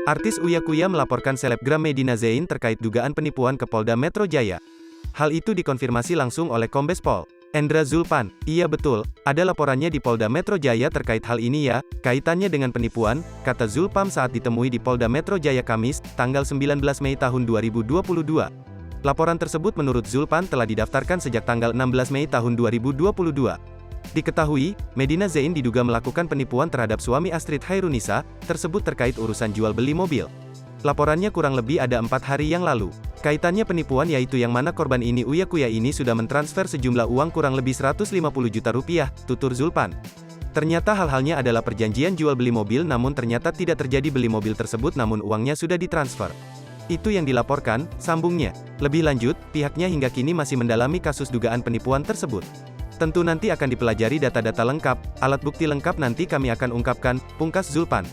Artis Uya Kuya melaporkan selebgram Medina Zain terkait dugaan penipuan ke Polda Metro Jaya. Hal itu dikonfirmasi langsung oleh Kombes Pol Endra Zulpan. Iya betul, ada laporannya di Polda Metro Jaya terkait hal ini ya, kaitannya dengan penipuan, kata Zulpan saat ditemui di Polda Metro Jaya Kamis, tanggal 19 Mei tahun 2022. Laporan tersebut menurut Zulpan telah didaftarkan sejak tanggal 16 Mei tahun 2022. Diketahui, Medina Zain diduga melakukan penipuan terhadap suami Astrid Hairunisa, tersebut terkait urusan jual beli mobil. Laporannya kurang lebih ada 4 hari yang lalu. Kaitannya penipuan yaitu yang mana korban ini Uya Kuya ini sudah mentransfer sejumlah uang kurang lebih 150 juta rupiah, tutur Zulpan. Ternyata hal-halnya adalah perjanjian jual beli mobil namun ternyata tidak terjadi beli mobil tersebut namun uangnya sudah ditransfer. Itu yang dilaporkan, sambungnya. Lebih lanjut, pihaknya hingga kini masih mendalami kasus dugaan penipuan tersebut. Tentu nanti akan dipelajari data-data lengkap, alat bukti lengkap nanti kami akan ungkapkan, pungkas Zulpan.